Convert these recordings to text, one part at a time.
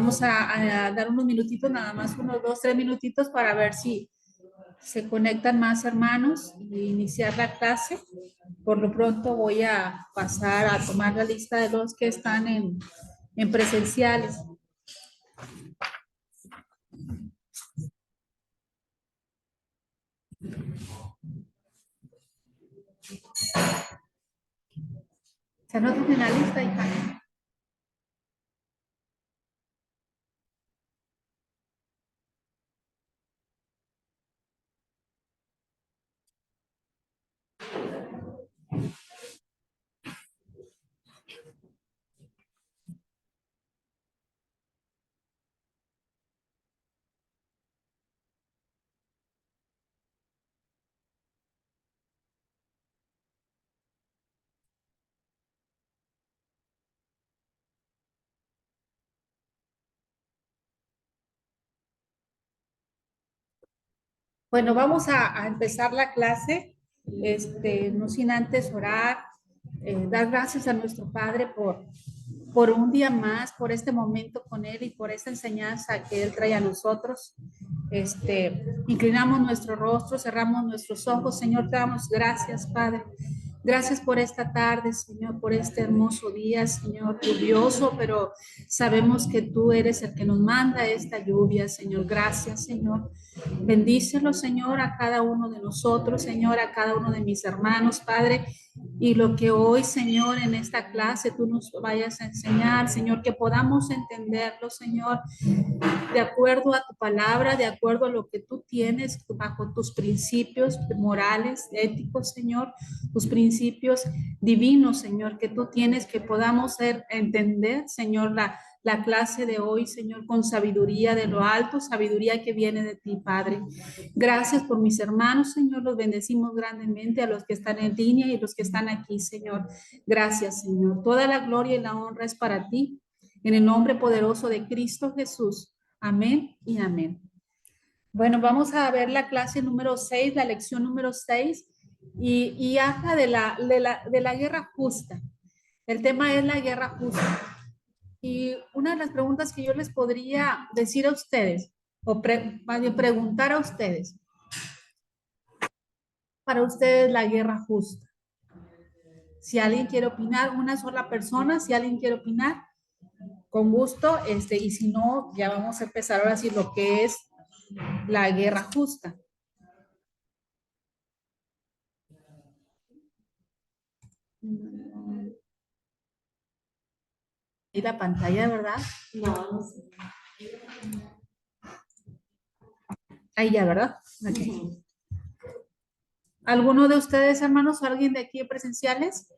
Vamos a dar unos minutitos, nada más unos 2, 3 minutitos para ver si se conectan más hermanos y iniciar la clase. Por lo pronto voy a pasar a tomar la lista de los que están en presenciales. ¿Se anotan en la lista, hija? Bueno, vamos a empezar la clase, no sin antes orar, dar gracias a nuestro Padre por un día más, por este momento con Él y por esta enseñanza que Él trae a nosotros. Inclinamos nuestro rostro, cerramos nuestros ojos. Señor, te damos gracias, Padre. Gracias por esta tarde, Señor, por este hermoso día, Señor, lluvioso, pero sabemos que tú eres el que nos manda esta lluvia, Señor. Gracias, Señor. Bendícelo, Señor, a cada uno de nosotros, Señor, a cada uno de mis hermanos, Padre. Y lo que hoy, Señor, en esta clase tú nos vayas a enseñar, Señor, que podamos entenderlo, Señor, de acuerdo a tu palabra, de acuerdo a lo que tú tienes bajo tus principios morales, éticos, Señor, tus principios divinos, Señor, que tú tienes, que podamos entender, Señor, la clase de hoy, Señor, con sabiduría de lo alto, sabiduría que viene de ti, Padre. Gracias por mis hermanos, Señor, los bendecimos grandemente a los que están en línea y los que están aquí, Señor. Gracias, Señor. Toda la gloria y la honra es para ti, en el nombre poderoso de Cristo Jesús. Amén y amén. Bueno, vamos a ver la clase número 6, la lección número 6, y habla de la guerra justa. El tema es la guerra justa. Y una de las preguntas que yo les podría decir a ustedes, o más bien preguntar a ustedes, para ustedes la guerra justa. Si alguien quiere opinar, una sola persona, si alguien quiere opinar, con gusto, y si no, ya vamos a empezar ahora sí lo que es la guerra justa. ¿Y la pantalla, verdad? No, no sé. Ahí ya, ¿verdad? Okay. ¿Alguno de ustedes, hermanos, o alguien de aquí presenciales?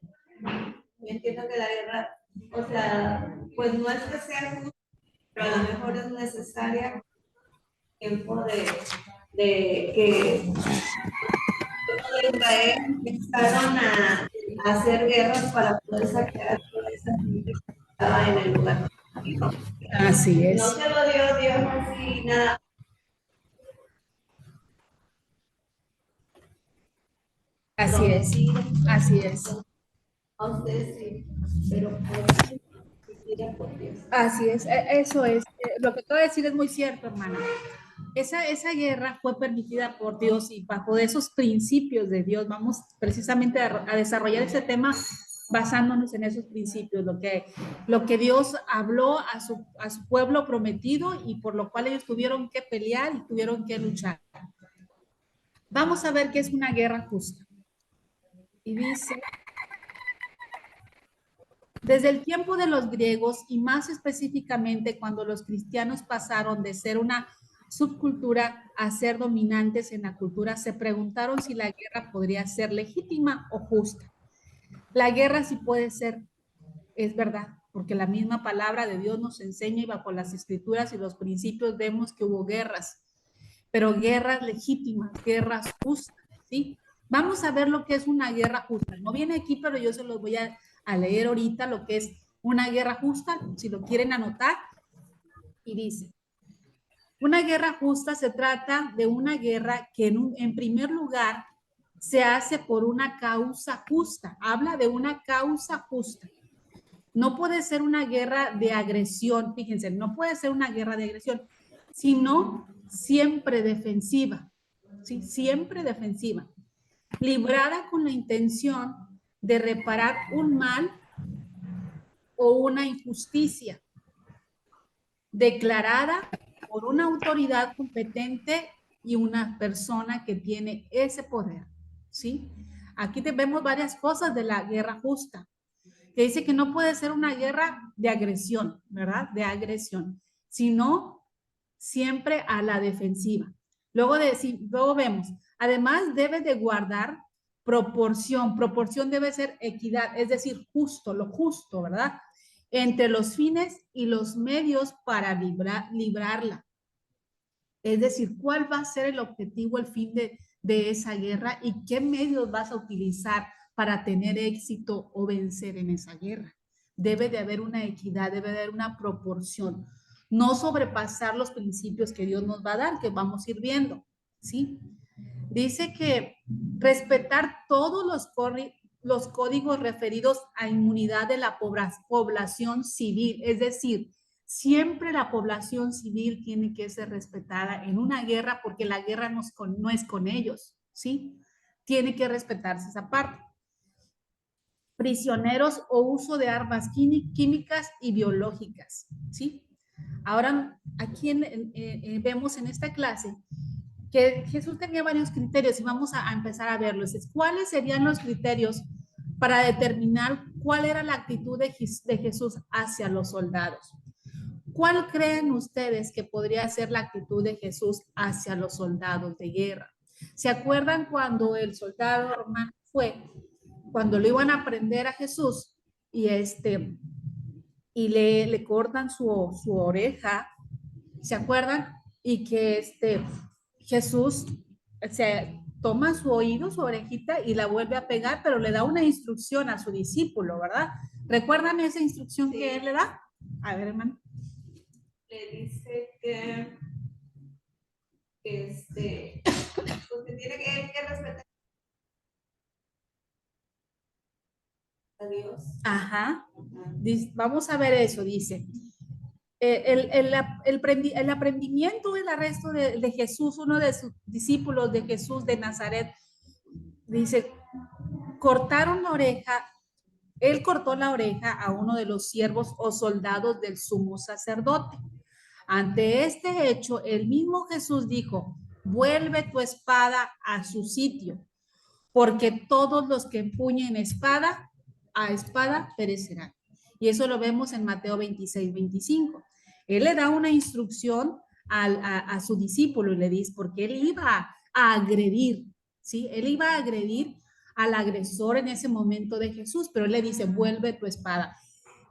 Entiendo que la guerra, o sea, pues no es que sea justa, pero a lo mejor es necesaria tiempo de que de Israel empezaron a hacer guerras para poder sacar a toda esa gente que estaba en el lugar. Así es. No se lo dio Dios así, nada. Así es. Así es. A ustedes sí, pero por Dios. Así es. Eso es. Lo que te voy a decir es muy cierto, hermana. Esa guerra fue permitida por Dios y bajo esos principios de Dios vamos precisamente a desarrollar ese tema basándonos en esos principios, lo que Dios habló a su pueblo prometido y por lo cual ellos tuvieron que pelear y tuvieron que luchar. Vamos a ver qué es una guerra justa. Y dice, desde el tiempo de los griegos y más específicamente cuando los cristianos pasaron de ser una subcultura a ser dominantes en la cultura, se preguntaron si la guerra podría ser legítima o justa. La guerra sí puede ser, es verdad, porque la misma palabra de Dios nos enseña y bajo las escrituras y los principios vemos que hubo guerras, pero guerras legítimas, guerras justas, ¿sí? Vamos a ver lo que es una guerra justa. No viene aquí, pero yo se los voy a leer ahorita lo que es una guerra justa, si lo quieren anotar, y dice, una guerra justa se trata de una guerra que en primer lugar se hace por una causa justa, habla de una causa justa. No puede ser una guerra de agresión, fíjense, no puede ser una guerra de agresión, sino siempre defensiva, ¿sí? Siempre defensiva, librada con la intención de reparar un mal o una injusticia, declarada por una autoridad competente y una persona que tiene ese poder, ¿sí? Aquí vemos varias cosas de la guerra justa, que dice que no puede ser una guerra de agresión, ¿verdad? De agresión, sino siempre a la defensiva. Luego vemos, además debe de guardar proporción debe ser equidad, es decir, justo, lo justo, ¿verdad? Entre los fines y los medios para librarla. Es decir, ¿cuál va a ser el objetivo, el fin de esa guerra y qué medios vas a utilizar para tener éxito o vencer en esa guerra? Debe de haber una equidad, debe de haber una proporción. No sobrepasar los principios que Dios nos va a dar, que vamos a ir viendo, ¿sí? Dice que respetar todos los códigos referidos a inmunidad de la población civil, es decir, siempre la población civil tiene que ser respetada en una guerra porque la guerra no es con ellos, ¿sí? Tiene que respetarse esa parte. Prisioneros o uso de armas químicas y biológicas, ¿sí? Ahora, aquí vemos en esta clase que Jesús tenía varios criterios y vamos a empezar a verlos. ¿Cuáles serían los criterios para determinar cuál era la actitud de Jesús hacia los soldados? ¿Cuál creen ustedes que podría ser la actitud de Jesús hacia los soldados de guerra? ¿Se acuerdan cuando el soldado romano cuando lo iban a prender a Jesús y le cortan su oreja? ¿Se acuerdan? Y que Jesús toma su oído, su orejita y la vuelve a pegar, pero le da una instrucción a su discípulo, ¿verdad? ¿Recuerdan esa instrucción que él le da? A ver, hermano. Le dice que pues que tiene que respetar a Dios. Ajá. Vamos a ver eso, dice. El aprendimiento, el arresto de Jesús, uno de sus discípulos de Jesús de Nazaret, dice, cortaron la oreja, él cortó la oreja a uno de los siervos o soldados del sumo sacerdote. Ante este hecho, el mismo Jesús dijo, vuelve tu espada a su sitio, porque todos los que empuñen espada, a espada perecerán. Y eso lo vemos en Mateo 26, 25. Él le da una instrucción a su discípulo y le dice, porque él iba a agredir, ¿sí? Él iba a agredir al agresor en ese momento de Jesús, pero él le dice, vuelve tu espada.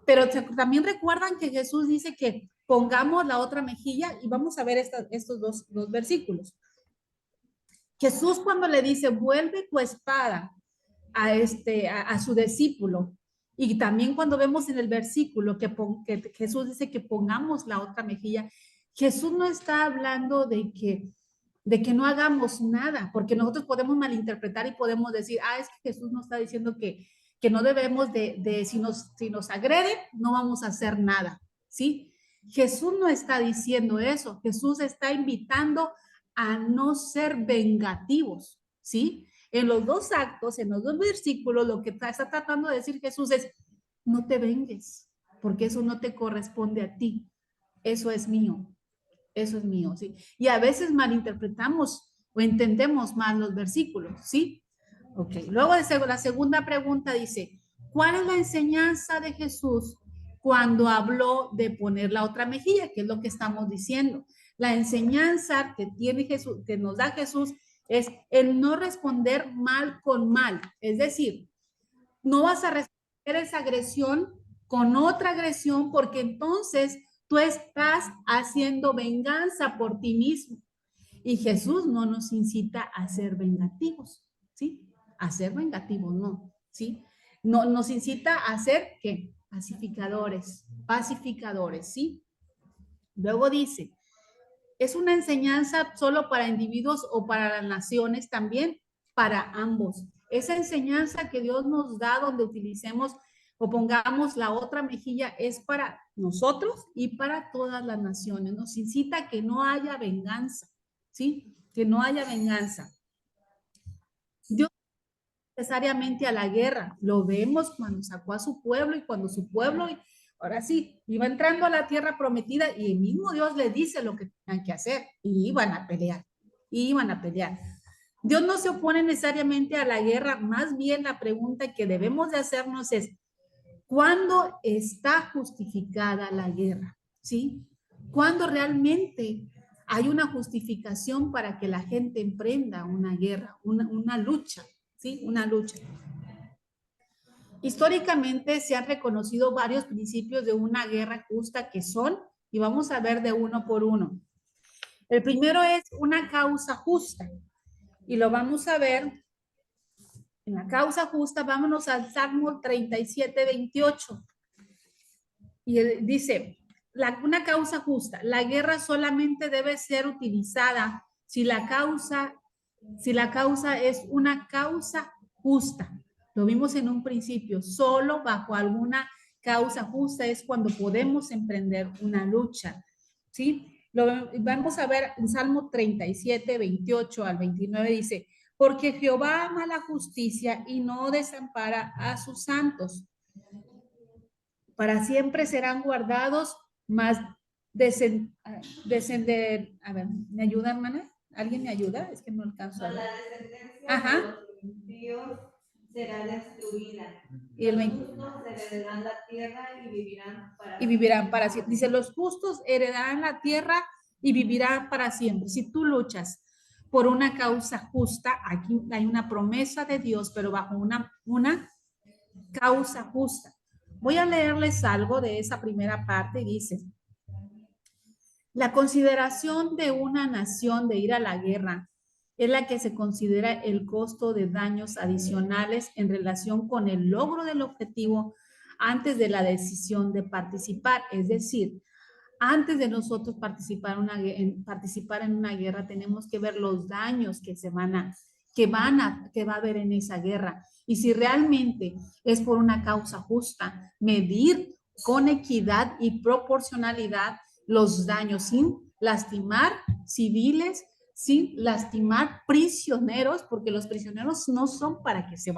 Pero también recuerdan que Jesús dice que pongamos la otra mejilla y vamos a ver estos dos versículos. Jesús cuando le dice, vuelve tu espada a su discípulo, y también cuando vemos en el versículo que Jesús dice que pongamos la otra mejilla, Jesús no está hablando de que no hagamos nada, porque nosotros podemos malinterpretar y podemos decir, es que Jesús nos está diciendo que no debemos si nos agreden, no vamos a hacer nada, ¿sí? Jesús no está diciendo eso, Jesús está invitando a no ser vengativos, ¿sí? En los dos actos, en los dos versículos, lo que está tratando de decir Jesús es, no te vengues, porque eso no te corresponde a ti, eso es mío, ¿sí? Y a veces malinterpretamos o entendemos mal los versículos, ¿sí? Ok, luego la segunda pregunta dice, ¿cuál es la enseñanza de Jesús cuando habló de poner la otra mejilla? Que es lo que estamos diciendo. La enseñanza que tiene Jesús, que nos da Jesús, es el no responder mal con mal. Es decir, no vas a responder esa agresión con otra agresión porque entonces tú estás haciendo venganza por ti mismo. Y Jesús no nos incita a ser vengativos, ¿sí? A ser vengativos, no, ¿sí? No, nos incita a ser, ¿qué? Pacificadores, ¿sí? Luego dice, ¿es una enseñanza solo para individuos o para las naciones también? Para ambos. Esa enseñanza que Dios nos da donde utilicemos o pongamos la otra mejilla, es para nosotros y para todas las naciones. Nos incita a que no haya venganza, ¿sí? Que no haya venganza. Dios necesariamente a la guerra. Lo vemos cuando sacó a su pueblo y cuando su pueblo, ahora sí, iba entrando a la tierra prometida y el mismo Dios le dice lo que tenían que hacer y iban a pelear, iban a pelear. Dios no se opone necesariamente a la guerra, más bien la pregunta que debemos de hacernos es, ¿cuándo está justificada la guerra? ¿Sí? ¿Cuándo realmente hay una justificación para que la gente emprenda una guerra, una lucha? ¿Sí? Una lucha. Históricamente se han reconocido varios principios de una guerra justa que son, y vamos a ver de uno por uno. El primero es una causa justa, y lo vamos a ver en la causa justa. Vámonos al Salmo 37, 28. Y dice, una causa justa, la guerra solamente debe ser utilizada si la causa es una causa justa. Lo vimos en un principio, solo bajo alguna causa justa es cuando podemos emprender una lucha, ¿sí? Vamos a ver en Salmo 37, 28 al 29, dice, porque Jehová ama la justicia y no desampara a sus santos. Para siempre serán guardados, más descender. A ver, ¿me ayuda, hermana? ¿Alguien me ayuda? Es que no alcanzo a ver. La descendencia Ajá. de los impíos será destruida. Y el los 20. justos heredarán la tierra y vivirán para siempre. Y vivirán para siempre. Dice, los justos heredarán la tierra y vivirán para siempre. Si tú luchas por una causa justa, aquí hay una promesa de Dios, pero bajo una causa justa. Voy a leerles algo de esa primera parte. Dice, la consideración de una nación de ir a la guerra es la que se considera el costo de daños adicionales en relación con el logro del objetivo antes de la decisión de participar. Es decir, antes de nosotros participar en una guerra, tenemos que ver los daños que va a haber en esa guerra. Y si realmente es por una causa justa, medir con equidad y proporcionalidad los daños sin lastimar civiles, sin lastimar prisioneros, porque los prisioneros no son para que se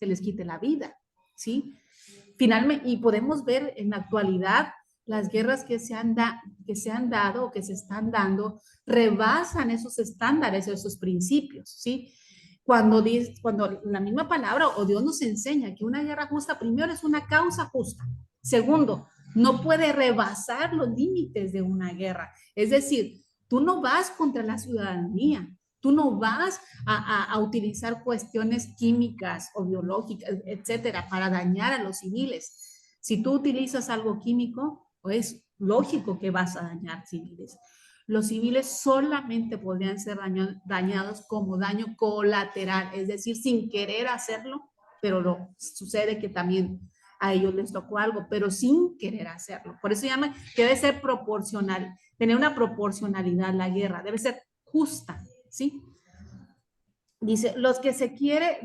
les quite la vida, ¿sí? Finalmente, y podemos ver en la actualidad las guerras que se han dado o que se están dando rebasan esos estándares, esos principios, ¿sí? Cuando la misma palabra o Dios nos enseña que una guerra justa, primero, es una causa justa. Segundo, no puede rebasar los límites de una guerra. Es decir, tú no vas contra la ciudadanía, tú no vas a utilizar cuestiones químicas o biológicas, etcétera, para dañar a los civiles. Si tú utilizas algo químico, pues lógico que vas a dañar civiles. Los civiles solamente podrían ser dañados como daño colateral, es decir, sin querer hacerlo, pero sucede que también a ellos les tocó algo, pero sin querer hacerlo. Por eso llaman que debe ser proporcional, tener una proporcionalidad la guerra, debe ser justa, ¿sí? Dice, lo que se quiere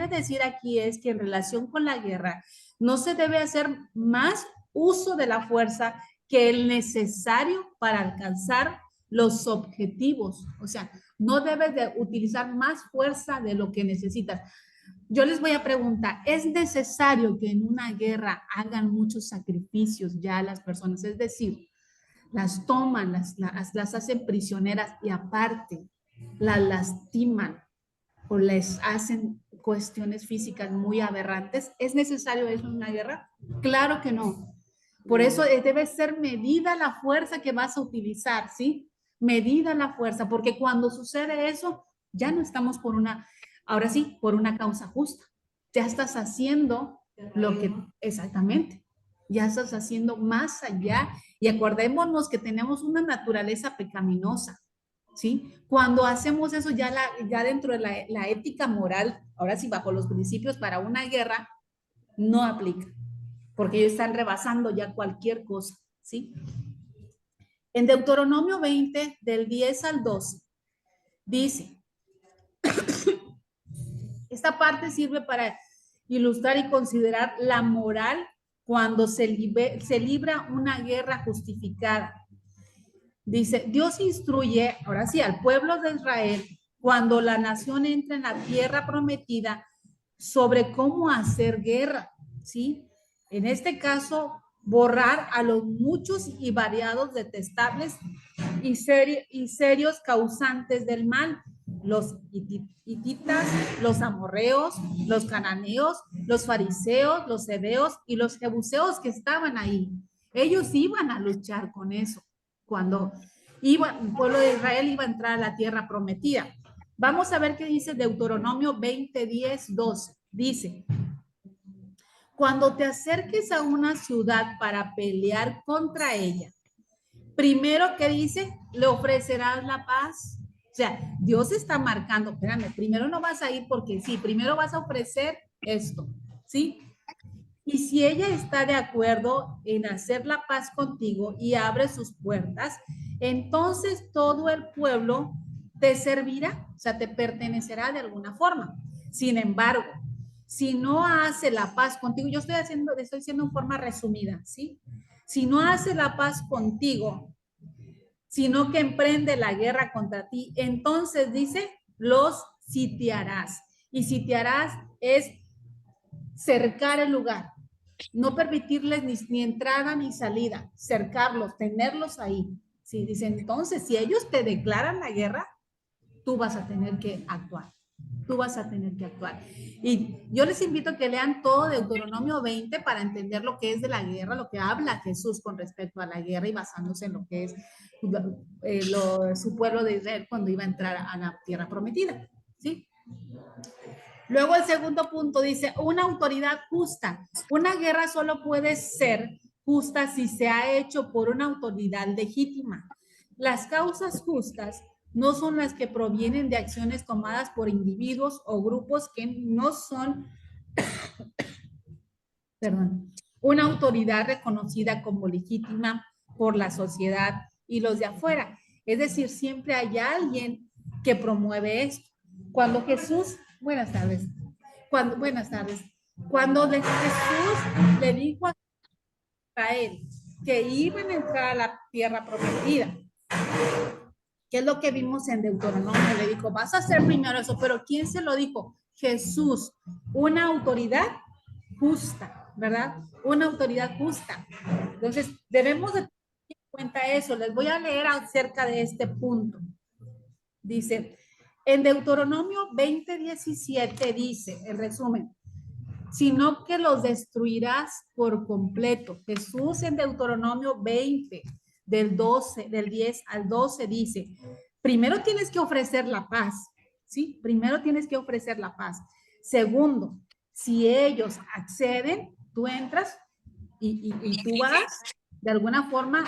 decir aquí es que en relación con la guerra no se debe hacer más uso de la fuerza que el necesario para alcanzar los objetivos. O sea, no debes de utilizar más fuerza de lo que necesitas. Yo les voy a preguntar, ¿es necesario que en una guerra hagan muchos sacrificios ya las personas? Es decir, las toman, las hacen prisioneras y aparte las lastiman o les hacen cuestiones físicas muy aberrantes. ¿Es necesario eso en una guerra? Claro que no. Por eso debe ser medida la fuerza que vas a utilizar, ¿sí? Medida la fuerza, porque cuando sucede eso, ya no estamos ahora sí, por una causa justa. Ya estás haciendo lo que, exactamente, ya estás haciendo más allá. Y acordémonos que tenemos una naturaleza pecaminosa, ¿sí? Cuando hacemos eso, ya dentro de la ética moral, ahora sí, bajo los principios para una guerra, no aplica, porque ellos están rebasando ya cualquier cosa, ¿sí? En Deuteronomio 20, del 10 al 12, dice, esta parte sirve para ilustrar y considerar la moral cuando se libra una guerra justificada. Dice, Dios instruye, ahora sí, al pueblo de Israel, cuando la nación entra en la tierra prometida, sobre cómo hacer guerra, ¿sí? En este caso, borrar a los muchos y variados detestables y serios causantes del mal, los hititas, los amorreos, los cananeos, los fariseos, los heveos y los jebuseos que estaban ahí. Ellos iban a luchar con eso cuando el pueblo de Israel iba a entrar a la tierra prometida. Vamos a ver qué dice Deuteronomio 20, 10, 12. Dice, cuando te acerques a una ciudad para pelear contra ella, primero que dice, le ofrecerás la paz. O sea, Dios está marcando, espérame, primero no vas a ir porque sí, primero vas a ofrecer esto, ¿sí? Y si ella está de acuerdo en hacer la paz contigo y abre sus puertas, entonces todo el pueblo te servirá, o sea, te pertenecerá de alguna forma. Sin embargo, si no hace la paz contigo, yo estoy diciendo en forma resumida, ¿sí? Si no hace la paz contigo, sino que emprende la guerra contra ti, entonces dice, los sitiarás. Y sitiarás es cercar el lugar, no permitirles ni entrada ni salida, cercarlos, tenerlos ahí. Sí, dice, entonces, si ellos te declaran la guerra, tú vas a tener que actuar. Tú vas a tener que actuar. Y yo les invito a que lean todo Deuteronomio 20 para entender lo que es de la guerra, lo que habla Jesús con respecto a la guerra y basándose en lo que es su pueblo de Israel cuando iba a entrar a la tierra prometida. ¿Sí? Luego el segundo punto dice, una autoridad justa. Una guerra solo puede ser justa si se ha hecho por una autoridad legítima. Las causas justas no son las que provienen de acciones tomadas por individuos o grupos que no son, una autoridad reconocida como legítima por la sociedad y los de afuera. Es decir, siempre hay alguien que promueve esto. Cuando Jesús, buenas tardes, cuando Jesús le dijo a Israel que iban a entrar a la tierra prometida, que es lo que vimos en Deuteronomio, le dijo, vas a hacer primero eso, pero ¿quién se lo dijo? Jesús, una autoridad justa, ¿verdad? Una autoridad justa. Entonces, debemos de tener en cuenta eso. Les voy a leer acerca de este punto. Dice, en Deuteronomio 20:17 dice, en resumen, sino que los destruirás por completo. Jesús en Deuteronomio 20, del 10 al 12 dice, primero tienes que ofrecer la paz, ¿sí? Primero tienes que ofrecer la paz. Segundo, si ellos acceden, tú entras y tú vas de alguna forma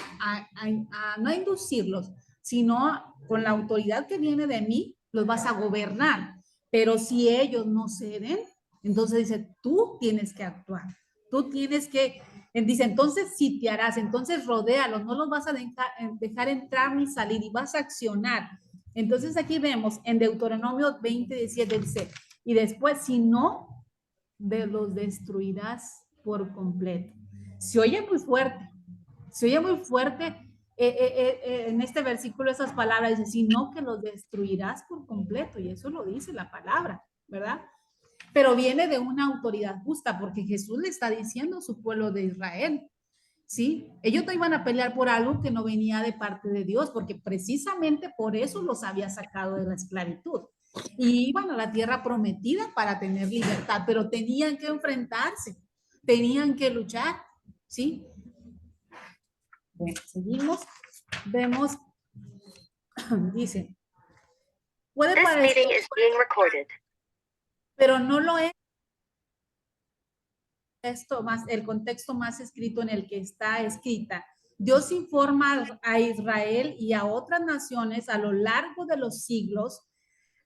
no a inducirlos, sino con la autoridad que viene de mí, los vas a gobernar. Pero si ellos no ceden, entonces dice, tú tienes que actuar, tú tienes que, dice, entonces sitiarás, entonces rodéalos, no los vas a dejar entrar ni salir y vas a accionar. Entonces aquí vemos en Deuteronomio 20:17 dice, y después si no, los destruirás por completo. Se oye muy fuerte, se oye muy fuerte en este versículo esas palabras, dice, sino que los destruirás por completo, y eso lo dice la palabra, ¿verdad? Pero viene de una autoridad justa, porque Jesús le está diciendo a su pueblo de Israel, ¿sí? Ellos no iban a pelear por algo que no venía de parte de Dios, porque precisamente por eso los había sacado de la esclavitud. Y iban a la tierra prometida para tener libertad, pero tenían que enfrentarse, tenían que luchar, ¿sí? Bueno, seguimos, vemos, dice, puede parecer, pero no lo es. El contexto más escrito en el que está escrita, Dios informa a Israel y a otras naciones a lo largo de los siglos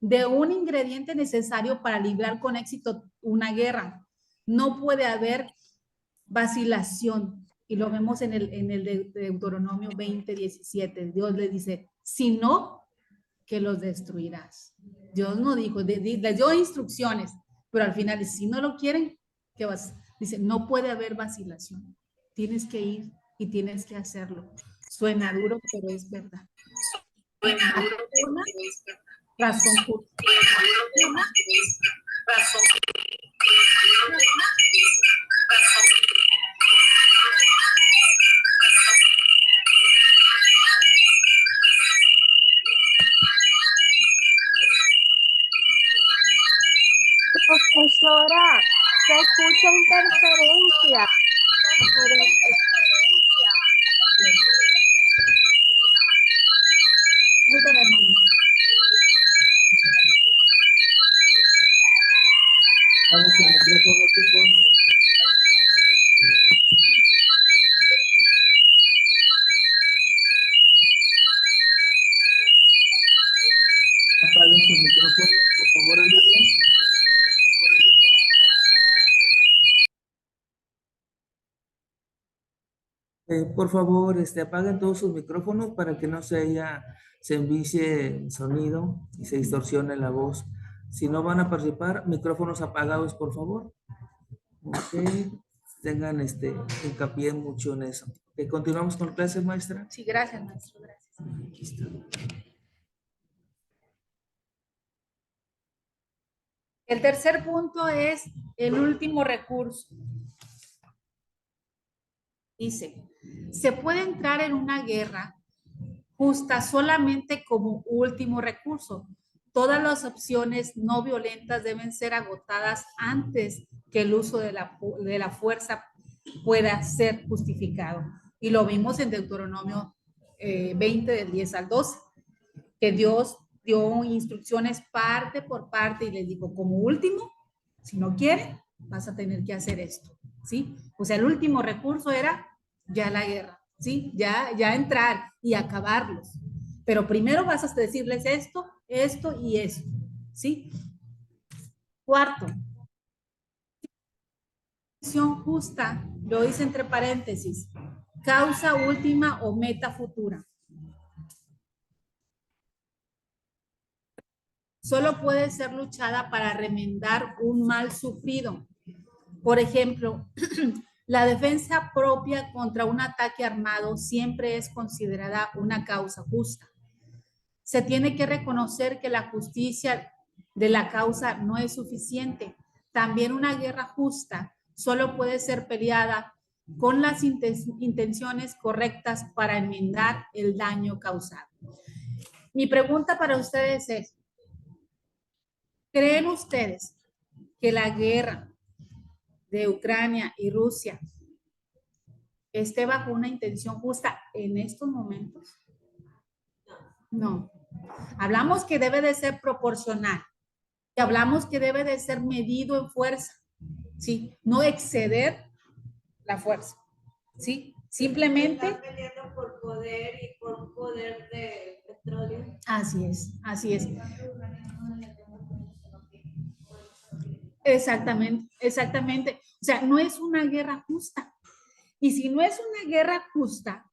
de un ingrediente necesario para librar con éxito una guerra. No puede haber vacilación. Y lo vemos en el de Deuteronomio 20:17. Dios le dice, sino que los destruirás. Dios no dijo, les dio instrucciones, pero al final, si no lo quieren, ¿qué vas? Dice, no puede haber vacilación. Tienes que ir y tienes que hacerlo. Suena duro, pero es verdad. Una razón justa. Una razón Profesora, se escucha interferencia. Permítame, hermano. Apaga su micrófono, chicos. Apaguen su micrófono, por favor, alumnos. Por favor, apaguen todos sus micrófonos para que no se envicie el sonido y se distorsione la voz. Si no van a participar, micrófonos apagados, por favor. Ok, tengan hincapié mucho en eso. Continuamos con clase, maestra. Sí, gracias, maestro, gracias. Aquí está. El tercer punto es el último recurso. Dice, se puede entrar en una guerra justa solamente como último recurso. Todas las opciones no violentas deben ser agotadas antes que el uso de la fuerza pueda ser justificado. Y lo vimos en Deuteronomio 20, del 10 al 12, que Dios dio instrucciones parte por parte y les dijo, como último, si no quieren, vas a tener que hacer esto, ¿sí? O sea, el último recurso era ya la guerra, ¿sí? Ya entrar y acabarlos. Pero primero vas a decirles esto, esto y esto, ¿sí? Cuarto, acción justa, lo dice entre paréntesis, causa última o meta futura. Solo puede ser luchada para remendar un mal sufrido. Por ejemplo, la defensa propia contra un ataque armado siempre es considerada una causa justa. Se tiene que reconocer que la justicia de la causa no es suficiente. También una guerra justa solo puede ser peleada con las intenciones correctas para enmendar el daño causado. Mi pregunta para ustedes es, ¿creen ustedes que la guerra de Ucrania y Rusia esté bajo una intención justa en estos momentos? No. Hablamos que debe de ser proporcional y hablamos que debe de ser medido en fuerza, ¿sí? No exceder la fuerza, ¿sí? Simplemente... Están peleando por poder y por poder de petróleo. Así es, así es. Exactamente, exactamente. O sea, no es una guerra justa. Y si no es una guerra justa,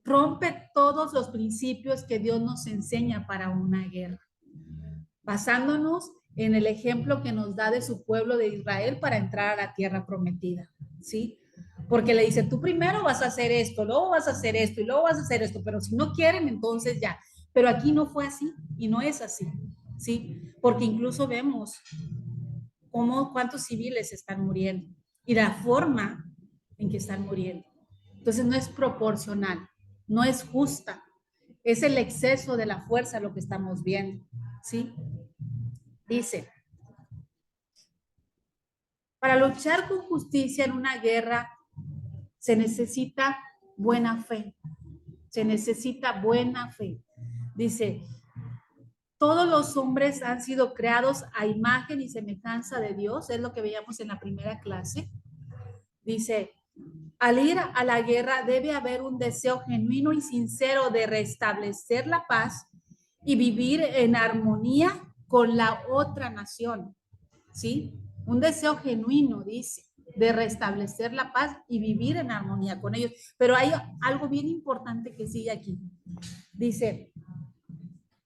rompe todos los principios que Dios nos enseña para una guerra, basándonos en el ejemplo que nos da de su pueblo de Israel para entrar a la tierra prometida, ¿sí? Porque le dice, tú primero vas a hacer esto, luego vas a hacer esto y luego vas a hacer esto, pero si no quieren, entonces ya. Pero aquí no fue así y no es así, ¿sí? Porque incluso vemos cuántos civiles están muriendo y la forma en que están muriendo. Entonces no es proporcional, no es justa, es el exceso de la fuerza lo que estamos viendo, ¿sí? Dice, para luchar con justicia en una guerra se necesita buena fe, se necesita buena fe. Dice, todos los hombres han sido creados a imagen y semejanza de Dios, es lo que veíamos en la primera clase. Dice, al ir a la guerra debe haber un deseo genuino y sincero de restablecer la paz y vivir en armonía con la otra nación, ¿sí? Un deseo genuino, dice, de restablecer la paz y vivir en armonía con ellos. Pero hay algo bien importante que sigue aquí. Dice,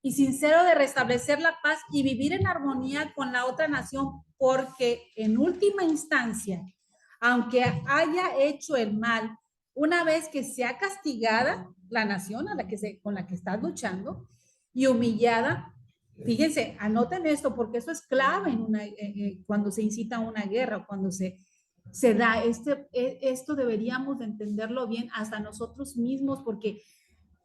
y sincero de restablecer la paz y vivir en armonía con la otra nación porque en última instancia, aunque haya hecho el mal, una vez que sea castigada la nación con la que estás luchando y humillada, fíjense, anoten esto porque eso es clave cuando se incita a una guerra, cuando se da esto deberíamos de entenderlo bien hasta nosotros mismos, porque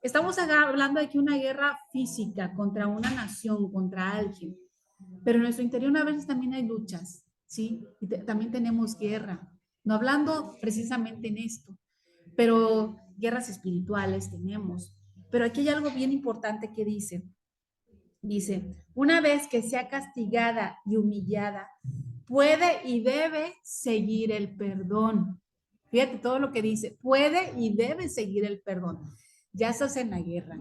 estamos hablando de que una guerra física contra una nación, contra alguien, pero en nuestro interior a veces también hay luchas, ¿sí? Y también tenemos guerra, no hablando precisamente en esto, pero guerras espirituales tenemos. Pero aquí hay algo bien importante que dice, una vez que sea castigada y humillada, puede y debe seguir el perdón. Fíjate todo lo que dice, puede y debe seguir el perdón. Ya estás en la guerra,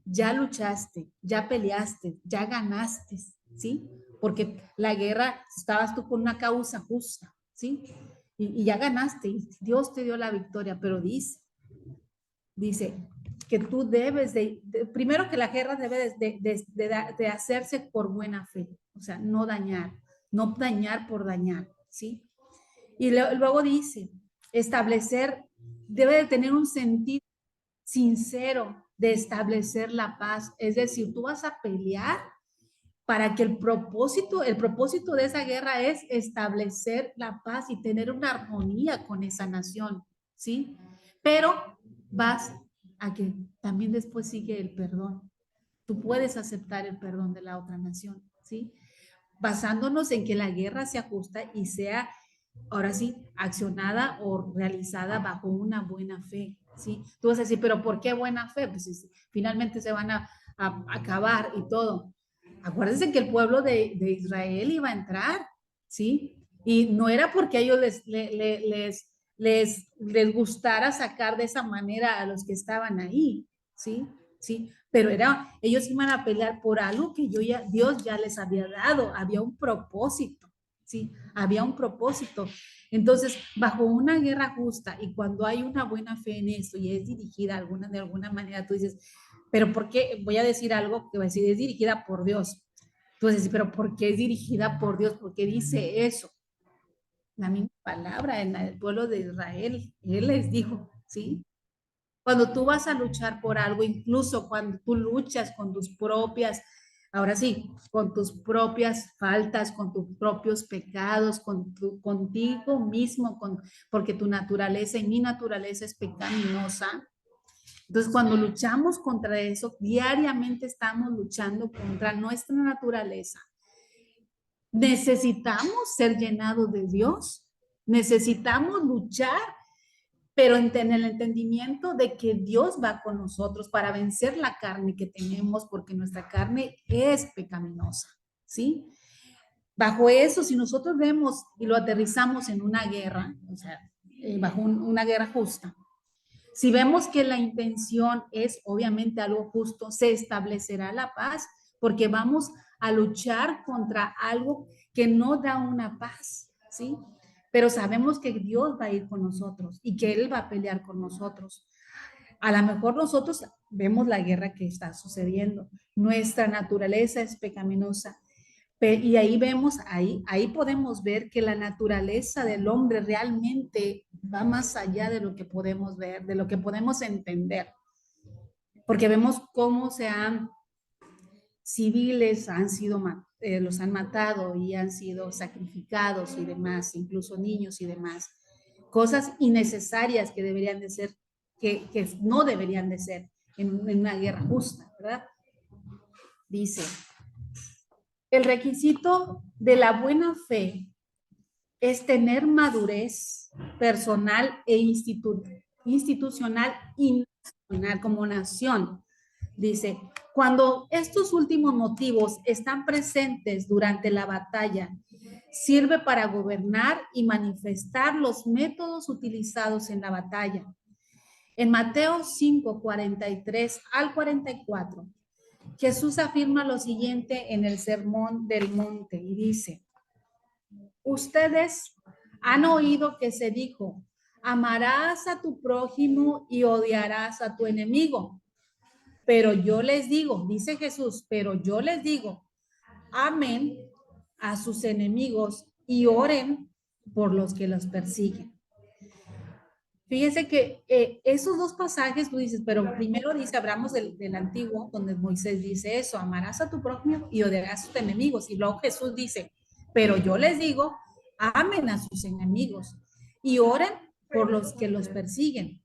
ya luchaste, ya peleaste, ya ganaste, ¿sí? Porque la guerra, estabas tú con una causa justa, ¿sí? Y ya ganaste, y Dios te dio la victoria, pero dice que tú debes primero que la guerra debe de hacerse por buena fe, o sea, no dañar por dañar, ¿sí? Y luego dice, establecer, debe de tener un sentido sincero de establecer la paz, es decir, tú vas a pelear para que el propósito de esa guerra es establecer la paz y tener una armonía con esa nación, ¿sí? Pero vas a que también después sigue el perdón. Tú puedes aceptar el perdón de la otra nación, ¿sí? Basándonos en que la guerra sea justa y sea, ahora sí, accionada o realizada bajo una buena fe, ¿sí? Tú vas a decir, pero ¿por qué buena fe? Pues finalmente se van a acabar y todo. Acuérdense que el pueblo de Israel iba a entrar, ¿sí? Y no era porque a ellos les gustara sacar de esa manera a los que estaban ahí, ¿sí? Sí, pero ellos iban a pelear por algo que Dios ya les había dado, había un propósito, ¿sí? Había un propósito. Entonces, bajo una guerra justa y cuando hay una buena fe en esto y es dirigida de alguna manera, tú dices, pero ¿por qué? Voy a decir algo que va a decir, es dirigida por Dios. Entonces, pero ¿por qué es dirigida por Dios? ¿Por qué dice eso? La misma palabra en el pueblo de Israel, Él les dijo, ¿sí? Cuando tú vas a luchar por algo, incluso cuando tú luchas con tus propias, ahora sí, con tus propias faltas, con tus propios pecados, contigo mismo, porque tu naturaleza y mi naturaleza es pecaminosa. Entonces, cuando luchamos contra eso, diariamente estamos luchando contra nuestra naturaleza. Necesitamos ser llenados de Dios, necesitamos luchar, pero en el entendimiento de que Dios va con nosotros para vencer la carne que tenemos, porque nuestra carne es pecaminosa, ¿sí? Bajo eso, si nosotros vemos y lo aterrizamos en una guerra, o sea, bajo una guerra justa, si vemos que la intención es obviamente algo justo, se establecerá la paz, porque vamos a luchar contra algo que no da una paz, ¿sí? Pero sabemos que Dios va a ir con nosotros y que Él va a pelear con nosotros. A lo mejor nosotros vemos la guerra que está sucediendo. Nuestra naturaleza es pecaminosa. Y ahí podemos ver que la naturaleza del hombre realmente va más allá de lo que podemos ver, de lo que podemos entender. Porque vemos cómo civiles los han matado y han sido sacrificados y demás, incluso niños y demás. Cosas innecesarias que deberían de ser, que no deberían de ser en una guerra justa, ¿verdad? Dice, el requisito de la buena fe es tener madurez personal e institucional y nacional como nación. Dice, cuando estos últimos motivos están presentes durante la batalla, sirve para gobernar y manifestar los métodos utilizados en la batalla. En Mateo 5, 43 al 44, Jesús afirma lo siguiente en el Sermón del Monte y dice, ustedes han oído que se dijo, amarás a tu prójimo y odiarás a tu enemigo. Pero yo les digo, dice Jesús, pero yo les digo, amen a sus enemigos y oren por los que los persiguen. Fíjense que esos dos pasajes tú dices, pero primero dice, hablamos del antiguo, donde Moisés dice eso, amarás a tu prójimo y odiarás a tus enemigos. Y luego Jesús dice, pero yo les digo, amen a sus enemigos y oren por los que los persiguen.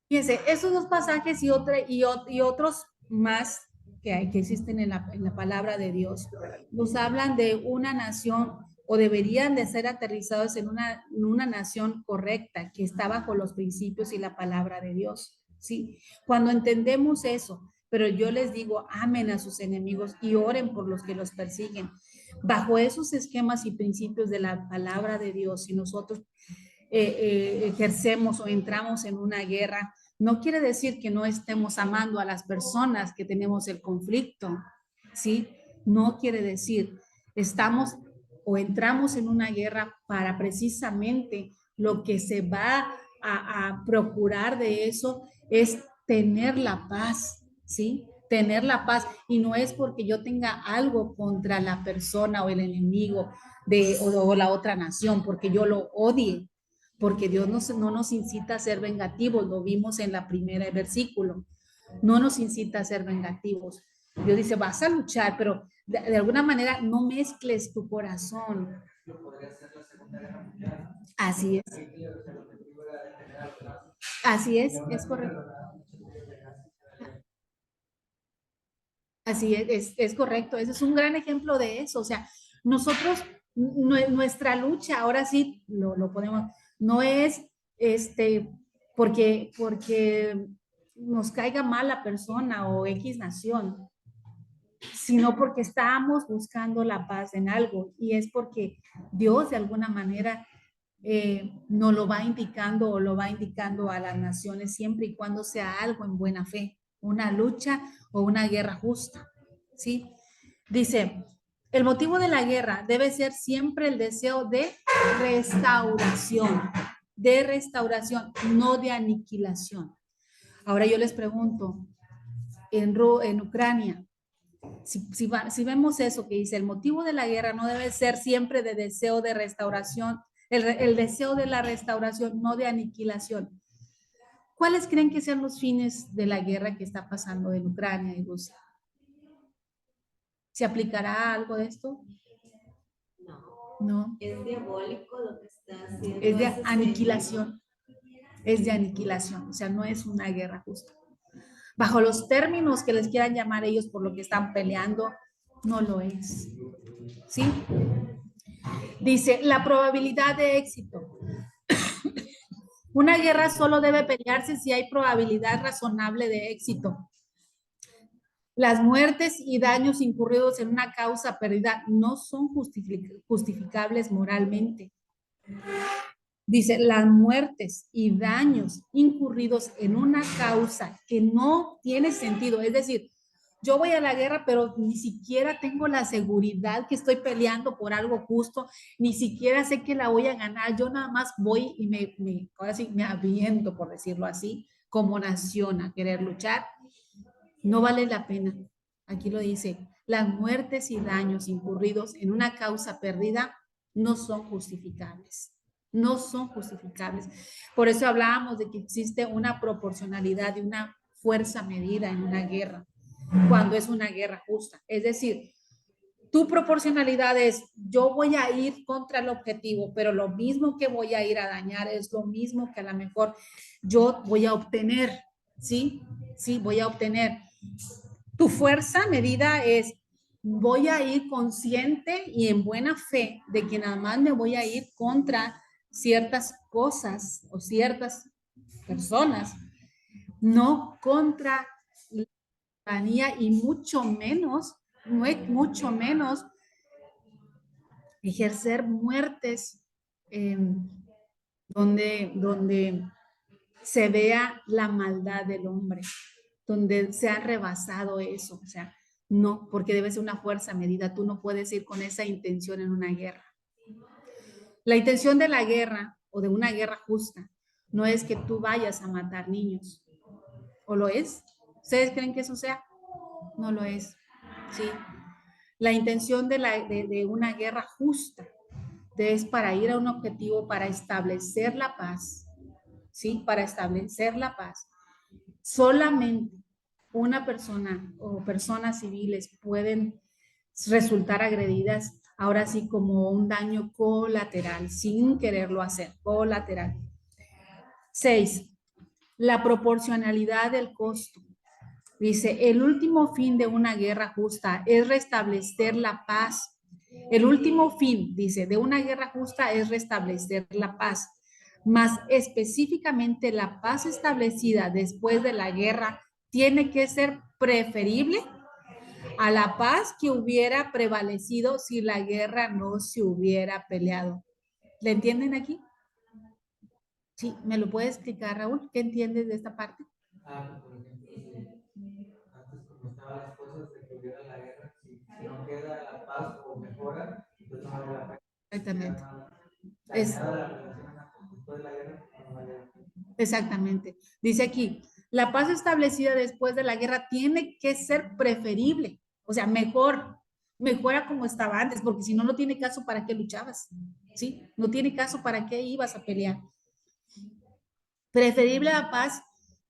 Fíjense, esos dos pasajes y otros más que existen en la palabra de Dios, nos hablan de una nación o deberían de ser aterrizados en una nación correcta, que está bajo los principios y la palabra de Dios, ¿sí? Cuando entendemos eso, pero yo les digo, amen a sus enemigos y oren por los que los persiguen. Bajo esos esquemas y principios de la palabra de Dios, si nosotros ejercemos o entramos en una guerra, no quiere decir que no estemos amando a las personas que tenemos el conflicto, ¿sí? No quiere decir, estamos o entramos en una guerra para precisamente lo que se va a procurar de eso es tener la paz, ¿sí? Tener la paz. Y no es porque yo tenga algo contra la persona o el enemigo o la otra nación, porque yo lo odie, porque Dios no nos incita a ser vengativos, lo vimos en la primera versículo, no nos incita a ser vengativos. Dios dice, vas a luchar, pero de alguna manera no mezcles tu corazón. Así es. Así es correcto. Así es correcto. Ese es un gran ejemplo de eso. O sea, nosotros, nuestra lucha, ahora sí lo podemos, no es porque nos caiga mal la persona o X nación, sino porque estamos buscando la paz en algo y es porque Dios de alguna manera nos lo va indicando o lo va indicando a las naciones siempre y cuando sea algo en buena fe, una lucha o una guerra justa, ¿sí? Dice, el motivo de la guerra debe ser siempre el deseo de restauración, no de aniquilación. Ahora yo les pregunto, en Ucrania, si vemos eso que dice, el motivo de la guerra no debe ser siempre de deseo de restauración, el deseo de la restauración, no de aniquilación. ¿Cuáles creen que sean los fines de la guerra que está pasando en Ucrania y Rusia? ¿Se aplicará algo de esto? No. Es diabólico lo que está haciendo. Es de aniquilación. Es de aniquilación. O sea, no es una guerra justa. Bajo los términos que les quieran llamar ellos por lo que están peleando, no lo es. ¿Sí? Dice, la probabilidad de éxito. Una guerra solo debe pelearse si hay probabilidad razonable de éxito. Las muertes y daños incurridos en una causa perdida no son justificables moralmente. Dice, las muertes y daños incurridos en una causa que no tiene sentido. Es decir, yo voy a la guerra, pero ni siquiera tengo la seguridad que estoy peleando por algo justo, ni siquiera sé que la voy a ganar. Yo nada más voy y ahora sí, me aviento, por decirlo así, como nación a querer luchar. No vale la pena. Aquí lo dice, las muertes y daños incurridos en una causa perdida no son justificables. No son justificables. Por eso hablábamos de que existe una proporcionalidad y una fuerza medida en una guerra, cuando es una guerra justa. Es decir, tu proporcionalidad es, yo voy a ir contra el objetivo, pero lo mismo que voy a ir a dañar es lo mismo que a lo mejor yo voy a obtener, ¿sí? Sí, voy a obtener. Tu fuerza medida es, voy a ir consciente y en buena fe de que nada más me voy a ir contra ciertas cosas o ciertas personas, no contra la ciudadanía y mucho menos ejercer muertes donde se vea la maldad del hombre, donde se ha rebasado eso. O sea, no, porque debe ser una fuerza medida. Tú no puedes ir con esa intención en una guerra. La intención de la guerra o de una guerra justa no es que tú vayas a matar niños. ¿O lo es? ¿Ustedes creen que eso sea? No lo es. Sí. La intención de una guerra justa es para ir a un objetivo, para establecer la paz, ¿sí? Para establecer la paz. Solamente una persona o personas civiles pueden resultar agredidas, ahora sí, como un daño colateral, sin quererlo hacer, colateral. 6. La proporcionalidad del costo. Dice, el último fin de una guerra justa es restablecer la paz. El último fin, dice, de una guerra justa es restablecer la paz. Más específicamente, la paz establecida después de la guerra tiene que ser preferible a la paz que hubiera prevalecido si la guerra no se hubiera peleado. ¿Le entienden aquí? Sí, ¿me lo puede explicar, Raúl? ¿Qué entiendes de esta parte? Por ejemplo, antes como estaban las cosas de que hubiera la guerra, si no queda la paz o mejora, entonces no vale la pena. Exactamente. Dañada la relación después de la guerra, no vale la pena. Exactamente. Dice aquí, la paz establecida después de la guerra tiene que ser preferible, o sea, mejor a como estaba antes, porque si no, no tiene caso para qué luchabas, ¿sí? No tiene caso para qué ibas a pelear. Preferible a la paz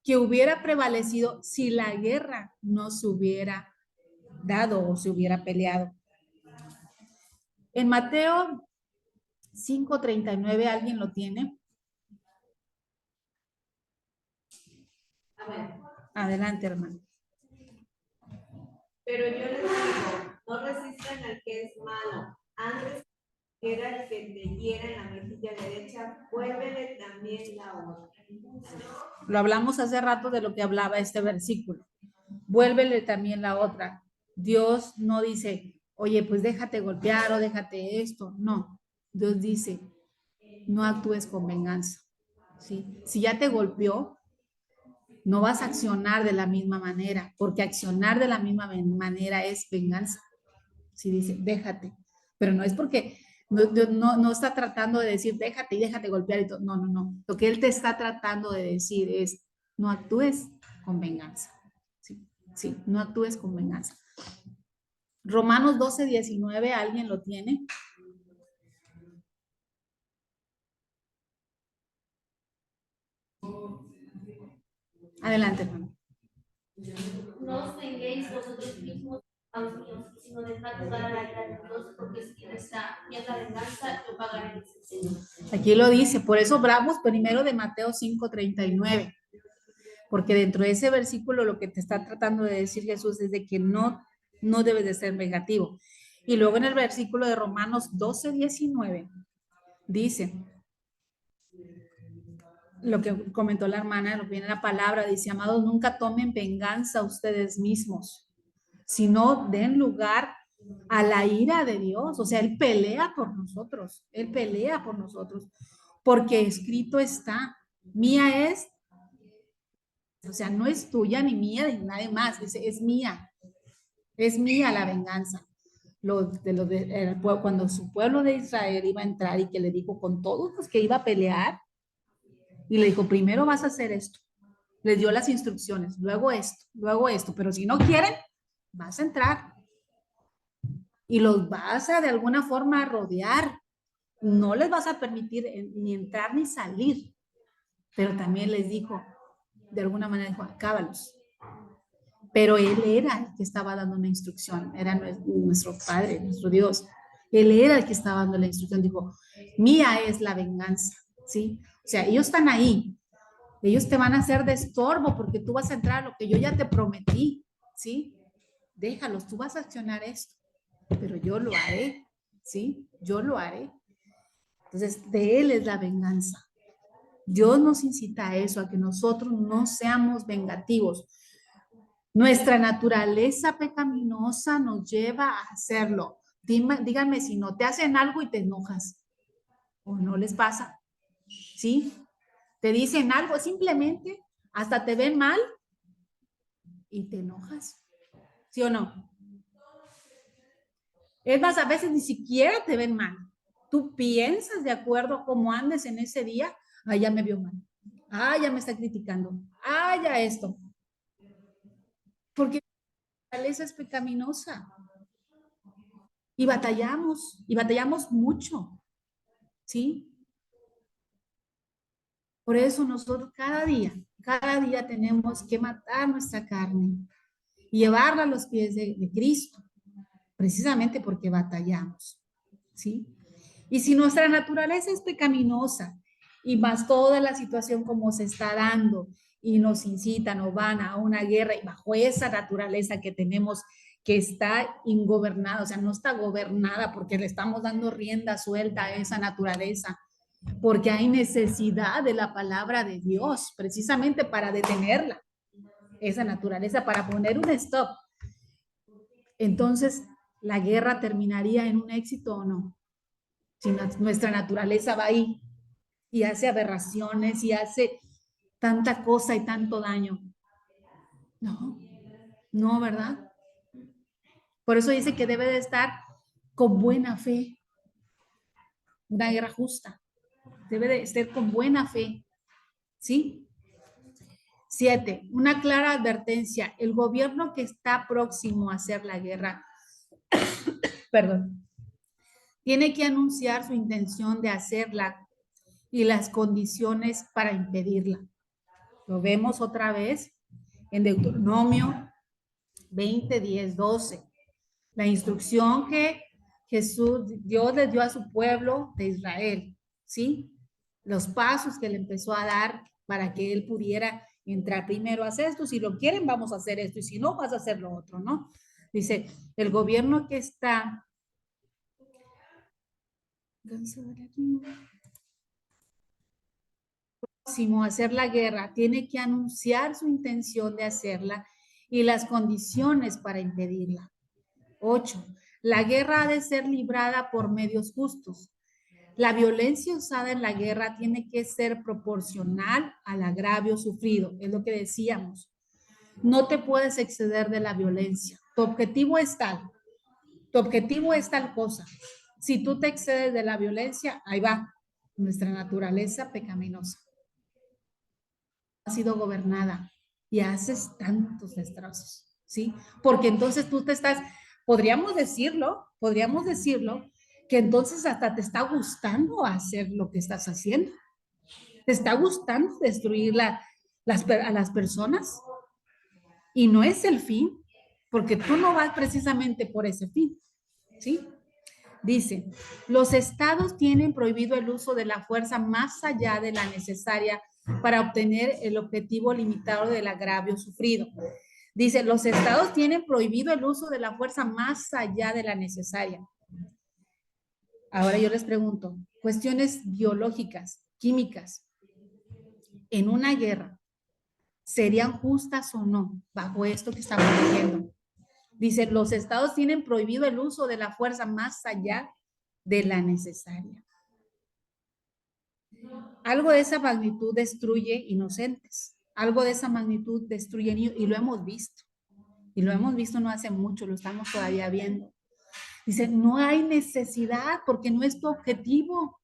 que hubiera prevalecido si la guerra no se hubiera dado o se hubiera peleado. En Mateo 5:39, ¿alguien lo tiene? A ver, Adelante, hermano. pero yo les digo, no resistan al que es malo. Antes que era el que te hiera en la mejilla derecha, vuélvele también la otra. Lo hablamos hace rato de lo que hablaba este versículo. Vuélvele también la otra. Dios no dice, oye, pues déjate golpear o déjate esto. No, Dios dice, no actúes con venganza. ¿Sí? Si ya te golpeó, no vas a accionar de la misma manera, porque accionar de la misma manera es venganza. Si dice, déjate, pero no es porque no está tratando de decir, déjate y déjate golpear y todo. No, no, no. Lo que él te está tratando de decir es, no actúes con venganza. Sí, sí, no actúes con venganza. Romanos 12:19, ¿alguien lo tiene? Adelante, hermano. No os venguéis vosotros mismos, amados míos, sino dejad lugar a la ira de Dios, porque escrito está, y es la venganza, yo pagaré, dice el Señor. Aquí lo dice, por eso hablamos primero de Mateo 5:39, porque dentro de ese versículo lo que te está tratando de decir Jesús es de que no debes de ser vengativo. Y luego en el versículo de Romanos 12:19 dice, lo que comentó la hermana, lo que viene la palabra, dice, amados, nunca tomen venganza ustedes mismos, sino den lugar a la ira de Dios. O sea, Él pelea por nosotros, Él pelea por nosotros, porque escrito está, mía es, o sea, no es tuya ni mía ni nadie más, dice, es mía la venganza. Cuando su pueblo de Israel iba a entrar y que le dijo con todos los que iba a pelear, y le dijo, primero vas a hacer esto. Les dio las instrucciones, luego esto, pero si no quieren, vas a entrar y los vas a de alguna forma rodear. No les vas a permitir ni entrar ni salir. Pero también les dijo, de alguna manera dijo, acábalos. Pero él era el que estaba dando una instrucción, era nuestro Padre, nuestro Dios. Él era el que estaba dando la instrucción, dijo, mía es la venganza, ¿sí? O sea, ellos están ahí, ellos te van a hacer de estorbo porque tú vas a entrar a lo que yo ya te prometí, ¿sí? Déjalos, tú vas a accionar esto, pero yo lo haré, ¿sí? Yo lo haré. Entonces, de Él es la venganza. Dios nos incita a eso, a que nosotros no seamos vengativos. Nuestra naturaleza pecaminosa nos lleva a hacerlo. Díganme si no te hacen algo y te enojas o no les pasa, ¿sí? Te dicen algo, simplemente hasta te ven mal y te enojas, ¿sí o no? Es más, a veces ni siquiera te ven mal. Tú piensas de acuerdo a cómo andes en ese día, ah, ya me vio mal, ah, ya me está criticando, ah, ya esto. Porque la naturaleza es pecaminosa. y batallamos mucho, ¿sí? Por eso nosotros cada día tenemos que matar nuestra carne y llevarla a los pies de Cristo, precisamente porque batallamos, ¿sí? Y si nuestra naturaleza es pecaminosa y más toda la situación como se está dando y nos incitan o van a una guerra y bajo esa naturaleza que tenemos que está ingobernada, o sea, no está gobernada porque le estamos dando rienda suelta a esa naturaleza, porque hay necesidad de la palabra de Dios precisamente para detenerla, esa naturaleza, para poner un stop. Entonces, ¿la guerra terminaría en un éxito o no? Si nuestra naturaleza va ahí y hace aberraciones y hace tanta cosa y tanto daño. No, no, ¿verdad? Por eso dice que debe de estar con buena fe, una guerra justa. Debe de estar con buena fe, ¿sí? 7, una clara advertencia. El gobierno que está próximo a hacer la guerra, perdón, tiene que anunciar su intención de hacerla y las condiciones para impedirla. Lo vemos otra vez en Deuteronomio 20, 10, 12. La instrucción que Dios le dio a su pueblo de Israel, ¿sí? Los pasos que le empezó a dar para que él pudiera entrar primero a hacer esto. Si lo quieren, vamos a hacer esto. Y si no, vas a hacer lo otro, ¿no? Dice, el gobierno que está próximo a hacer la guerra tiene que anunciar su intención de hacerla y las condiciones para impedirla. 8. La guerra ha de ser librada por medios justos. La violencia usada en la guerra tiene que ser proporcional al agravio sufrido, es lo que decíamos. No te puedes exceder de la violencia. Tu objetivo es tal cosa. Si tú te excedes de la violencia, ahí va, nuestra naturaleza pecaminosa ha sido gobernada y haces tantos destrozos, ¿sí? Porque entonces tú te estás, podríamos decirlo, que entonces hasta te está gustando hacer lo que estás haciendo. Te está gustando destruir a las personas y no es el fin, porque tú no vas precisamente por ese fin, ¿sí? Dice, los estados tienen prohibido el uso de la fuerza más allá de la necesaria para obtener el objetivo limitado del agravio sufrido. Dice, los estados tienen prohibido el uso de la fuerza más allá de la necesaria. Ahora yo les pregunto, cuestiones biológicas, químicas, en una guerra, ¿serían justas o no bajo esto que estamos diciendo? Dice, los estados tienen prohibido el uso de la fuerza más allá de la necesaria. Algo de esa magnitud destruye inocentes. Algo de esa magnitud destruye niños y lo hemos visto. Y lo hemos visto no hace mucho, lo estamos todavía viendo. Dice, no hay necesidad porque no es tu objetivo.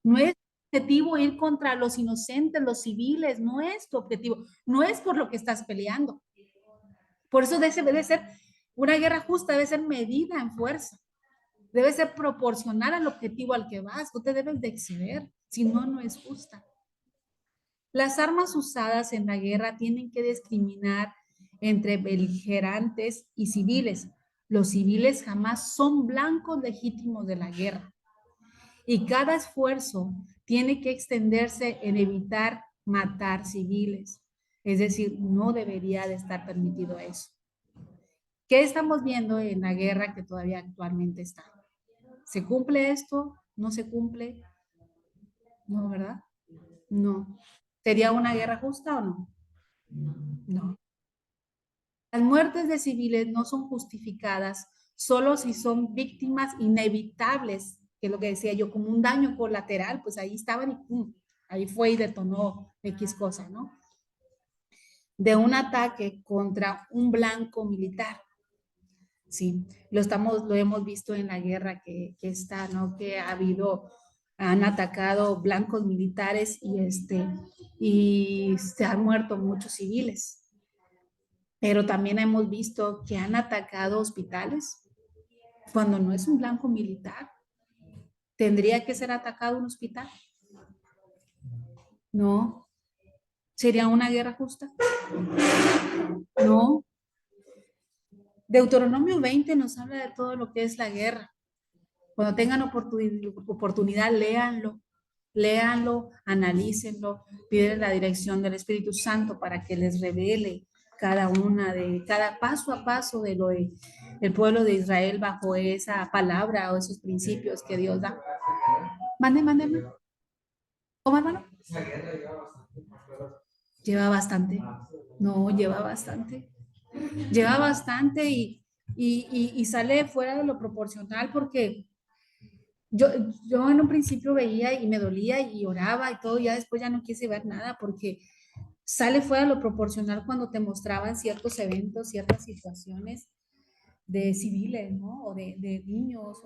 No es tu objetivo ir contra los inocentes, los civiles, no es tu objetivo. No es por lo que estás peleando. Por eso debe ser una guerra justa, debe ser medida en fuerza. Debe ser proporcional al objetivo al que vas. No te debes de exceder, si no, no es justa. Las armas usadas en la guerra tienen que discriminar entre beligerantes y civiles. Los civiles jamás son blancos legítimos de la guerra. Y cada esfuerzo tiene que extenderse en evitar matar civiles. Es decir, no debería de estar permitido eso. ¿Qué estamos viendo en la guerra que todavía actualmente está? ¿Se cumple esto? ¿No se cumple? No, ¿verdad? No. ¿Sería una guerra justa o no? No. Las muertes de civiles no son justificadas solo si son víctimas inevitables, que es lo que decía yo, como un daño colateral, pues ahí estaban y pum, ahí fue y detonó X cosa, ¿no? De un ataque contra un blanco militar. Sí, lo hemos visto en la guerra que está, ¿no? Que han atacado blancos militares y se han muerto muchos civiles. Pero también hemos visto que han atacado hospitales, cuando no es un blanco militar? ¿Tendría que ser atacado un hospital? No. ¿Sería una guerra justa? No. Deuteronomio 20 nos habla de todo lo que es la guerra. Cuando tengan oportunidad, léanlo, analícenlo, piden la dirección del Espíritu Santo para que les revele cada paso a paso de lo de el pueblo de Israel bajo esa palabra o esos principios que Dios da. Mande. ¿Cómo, hermano? Lleva bastante. No, lleva bastante. Lleva bastante y sale fuera de lo proporcional porque yo, yo en un principio veía y me dolía y oraba y todo, ya después ya no quise ver nada porque sale fuera de lo proporcional cuando te mostraban ciertos eventos, ciertas situaciones de civiles, ¿no? O de niños,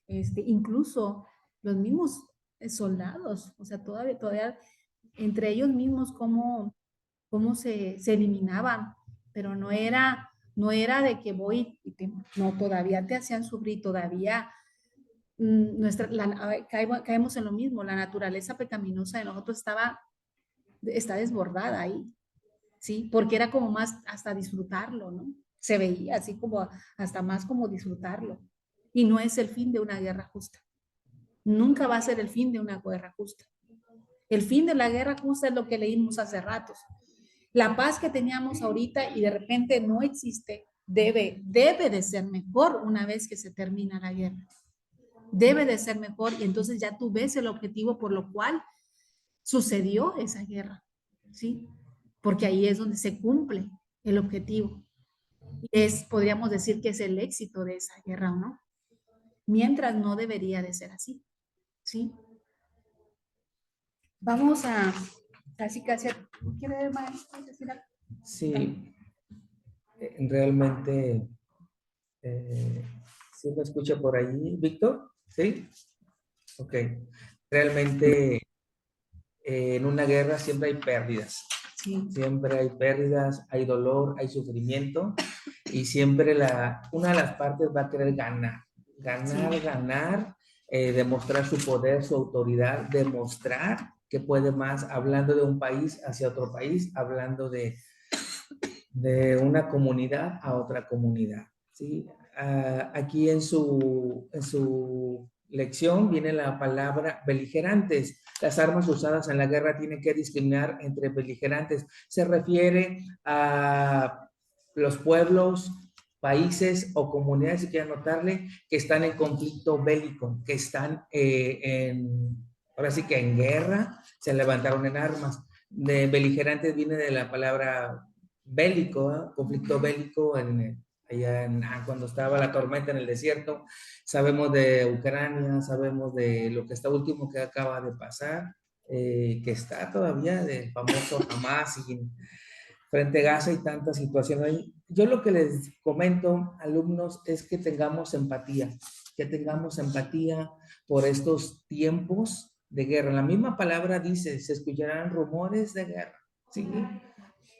incluso los mismos soldados, o sea, todavía entre ellos mismos cómo se eliminaban, pero no era de que voy, no, todavía te hacían sufrir, todavía caemos en lo mismo, la naturaleza pecaminosa de nosotros está desbordada ahí, ¿sí? Porque era como más hasta disfrutarlo, ¿no? Se veía así como hasta más como disfrutarlo. Y no es el fin de una guerra justa. Nunca va a ser el fin de una guerra justa. El fin de la guerra justa es lo que leímos hace ratos. La paz que teníamos ahorita y de repente no existe, debe de ser mejor una vez que se termina la guerra. Debe de ser mejor y entonces ya tú ves el objetivo por lo cual sucedió esa guerra, ¿sí? Porque ahí es donde se cumple el objetivo. Podríamos decir que es el éxito de esa guerra, ¿o no? Mientras no debería de ser así, ¿sí? Vamos a casi, ¿quiere maestro decir algo? Sí, realmente, ¿sí me escucha por ahí, Víctor? ¿Sí? Ok. Realmente, en una guerra siempre hay pérdidas. Sí. Siempre hay pérdidas, hay dolor, hay sufrimiento y siempre una de las partes va a querer ganar, demostrar su poder, su autoridad, demostrar que puede más, hablando de un país hacia otro país, hablando de una comunidad a otra comunidad, ¿sí? Aquí en su lección viene la palabra beligerantes. Las armas usadas en la guerra tienen que discriminar entre beligerantes. Se refiere a los pueblos, países o comunidades, si quieren notarle, que están en conflicto bélico, que están ahora sí que en guerra, se levantaron en armas. De beligerantes viene de la palabra bélico, conflicto bélico cuando estaba la tormenta en el desierto. Sabemos de Ucrania, sabemos de lo que está último que acaba de pasar, que está todavía del famoso Hamas y frente a Gaza y tantas situaciones. Yo lo que les comento, alumnos, es que tengamos empatía por estos tiempos de guerra. La misma palabra dice, se escucharán rumores de guerra, ¿sí?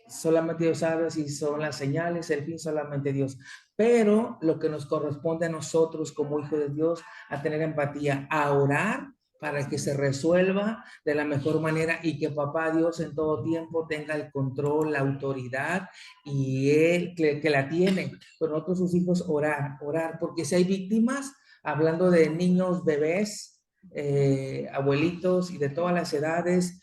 Solamente Dios sabe si son las señales, el fin solamente Dios. Pero lo que nos corresponde a nosotros como hijos de Dios, a tener empatía, a orar para que se resuelva de la mejor manera y que papá Dios en todo tiempo tenga el control, la autoridad y Él que la tiene. Pero nosotros sus hijos orar, porque si hay víctimas, hablando de niños, bebés, abuelitos y de todas las edades,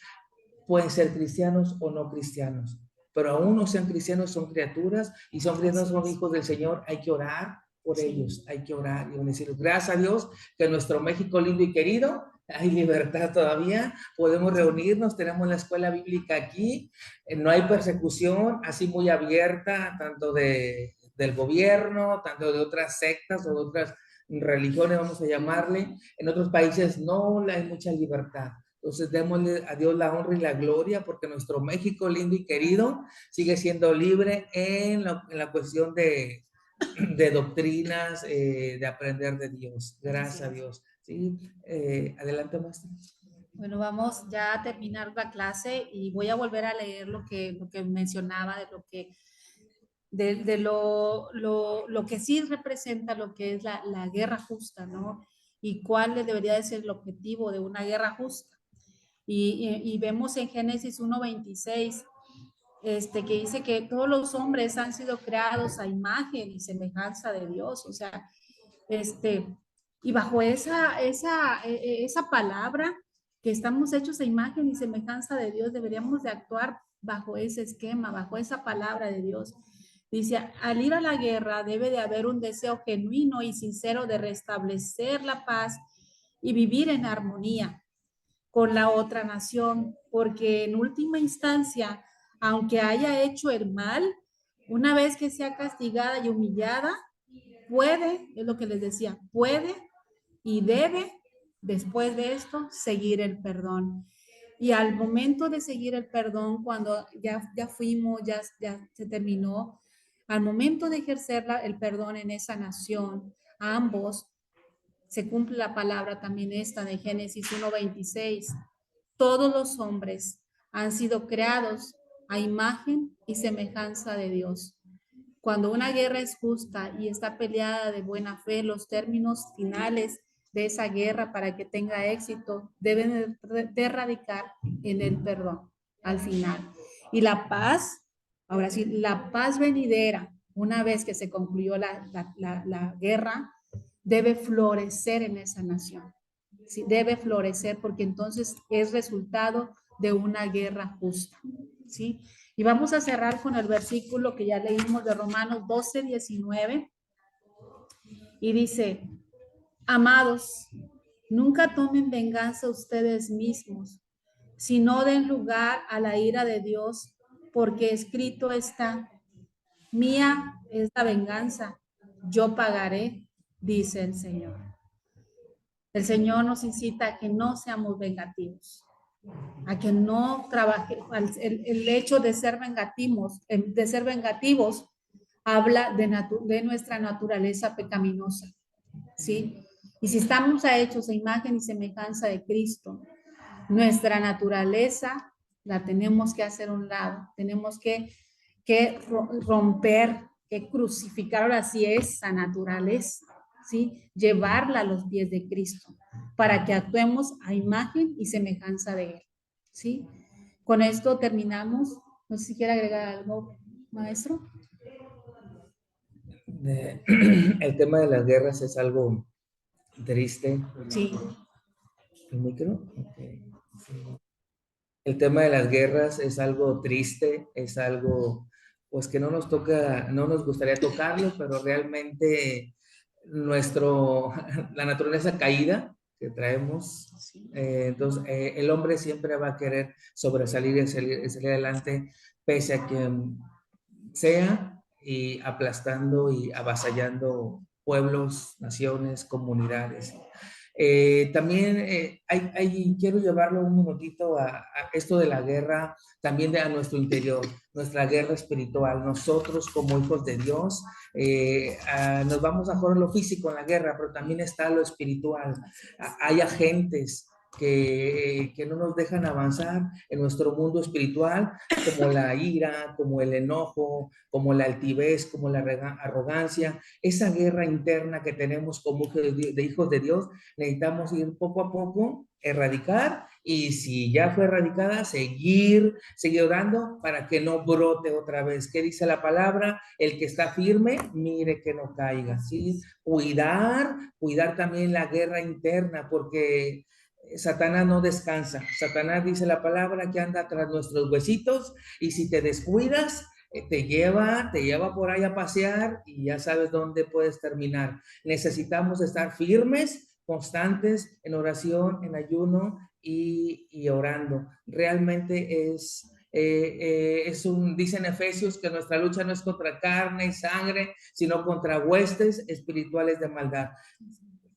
pueden ser cristianos o no cristianos, pero aún no sean cristianos, son criaturas y son cristianos, son hijos del Señor. Hay que orar por ellos, hay que orar y decir, gracias a Dios que en nuestro México lindo y querido hay libertad todavía, podemos reunirnos, tenemos la escuela bíblica aquí, no hay persecución así muy abierta, tanto del gobierno, tanto de otras sectas o de otras religiones, vamos a llamarle. En otros países no hay mucha libertad. Entonces, démosle a Dios la honra y la gloria porque nuestro México lindo y querido sigue siendo libre en la cuestión de doctrinas, de aprender de Dios. Gracias a Dios. ¿Sí? Adelante, maestro. Bueno, vamos ya a terminar la clase y voy a volver a leer lo que mencionaba de lo que de lo que sí representa lo que es la guerra justa, ¿no? Y cuál debería de ser el objetivo de una guerra justa. Y vemos en Génesis 1:26, que dice que todos los hombres han sido creados a imagen y semejanza de Dios, o sea, y bajo esa palabra, que estamos hechos a imagen y semejanza de Dios, deberíamos de actuar bajo ese esquema, bajo esa palabra de Dios. Dice, al ir a la guerra debe de haber un deseo genuino y sincero de restablecer la paz y vivir en armonía con la otra nación, porque en última instancia, aunque haya hecho el mal, una vez que sea castigada y humillada, puede, es lo que les decía, puede y debe, después de esto, seguir el perdón. Y al momento de seguir el perdón, cuando ya fuimos, ya se terminó, al momento de ejercer el perdón en esa nación, ambos, se cumple la palabra también esta de Génesis 1:26. Todos los hombres han sido creados a imagen y semejanza de Dios. Cuando una guerra es justa y está peleada de buena fe, los términos finales de esa guerra para que tenga éxito deben de radicar en el perdón al final. Y la paz, ahora sí, la paz venidera, una vez que se concluyó la guerra, debe florecer en esa nación. Sí, debe florecer porque entonces es resultado de una guerra justa. ¿Sí? Y vamos a cerrar con el versículo que ya leímos de Romanos 12:19. Y dice, amados, nunca tomen venganza ustedes mismos, sino den lugar a la ira de Dios, porque escrito está, mía es la venganza, yo pagaré, dice el Señor. El Señor nos incita a que no seamos vengativos, a que no trabaje. El hecho de ser vengativos habla de nuestra naturaleza pecaminosa, ¿sí? Y si estamos hechos a imagen y semejanza de Cristo, nuestra naturaleza la tenemos que hacer a un lado, tenemos que romper, que crucificar ahora sí esa naturaleza, ¿sí? Llevarla a los pies de Cristo para que actuemos a imagen y semejanza de Él, ¿sí? Con esto terminamos. No sé si quiere agregar algo, maestro. El tema de las guerras es algo triste. Sí. ¿El micro? Okay. Sí. El tema de las guerras es algo triste, es algo pues que no nos toca, no nos gustaría tocarlo, pero realmente la naturaleza caída que traemos, entonces el hombre siempre va a querer sobresalir y salir adelante pese a quien sea y aplastando y avasallando pueblos, naciones, comunidades. También quiero llevarlo un minutito a esto de la guerra, también a nuestro interior, nuestra guerra espiritual. Nosotros como hijos de Dios nos vamos a jugar lo físico en la guerra, pero también está lo espiritual. Hay agentes que no nos dejan avanzar en nuestro mundo espiritual, como la ira, como el enojo, como la altivez, como la arrogancia. Esa guerra interna que tenemos como hijos de Dios, necesitamos ir poco a poco, erradicar, y si ya fue erradicada, seguir orando para que no brote otra vez. ¿Qué dice la palabra? El que está firme, mire que no caiga, ¿sí? Cuidar también la guerra interna, porque Satanás no descansa. Satanás, dice la palabra, que anda tras nuestros huesitos, y si te descuidas, te lleva por ahí a pasear y ya sabes dónde puedes terminar. Necesitamos estar firmes, constantes en oración, en ayuno y orando. Realmente dicen Efesios que nuestra lucha no es contra carne y sangre, sino contra huestes espirituales de maldad.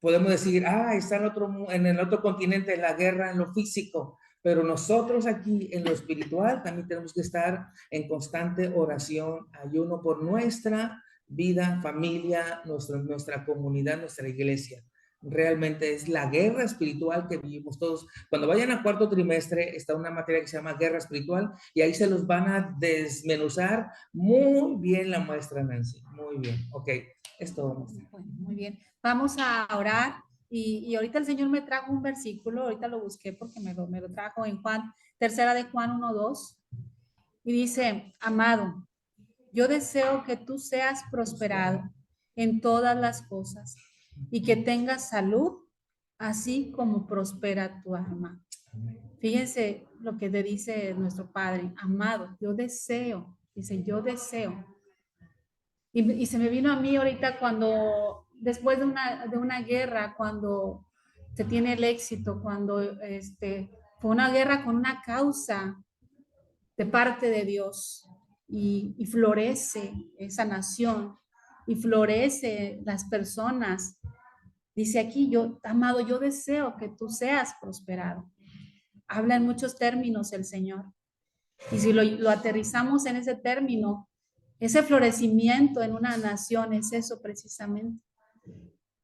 Podemos decir, está en el otro continente la guerra en lo físico, pero nosotros aquí en lo espiritual también tenemos que estar en constante oración, ayuno por nuestra vida, familia, nuestra comunidad, nuestra iglesia. realmente es la guerra espiritual que vivimos todos. Cuando vayan a cuarto trimestre está una materia que se llama guerra espiritual y ahí se los van a desmenuzar muy bien la maestra Nancy. Muy bien, ok, es todo, maestra. Bueno, muy bien. Vamos a orar y ahorita el Señor me trajo un versículo, ahorita lo busqué porque me lo trajo en Juan, tercera de Juan 1:2 y dice, amado, yo deseo que tú seas prosperado en todas las cosas y que tengas salud, así como prospera tu alma. Fíjense lo que le dice nuestro Padre, amado, yo deseo, dice, yo deseo. Y se me vino a mí ahorita cuando, después de una guerra, cuando se tiene el éxito, cuando fue una guerra con una causa de parte de Dios y florece esa nación y florece las personas. Dice aquí, yo, amado, yo deseo que tú seas prosperado. Habla en muchos términos el Señor. Y si lo aterrizamos en ese término, ese florecimiento en una nación es eso precisamente.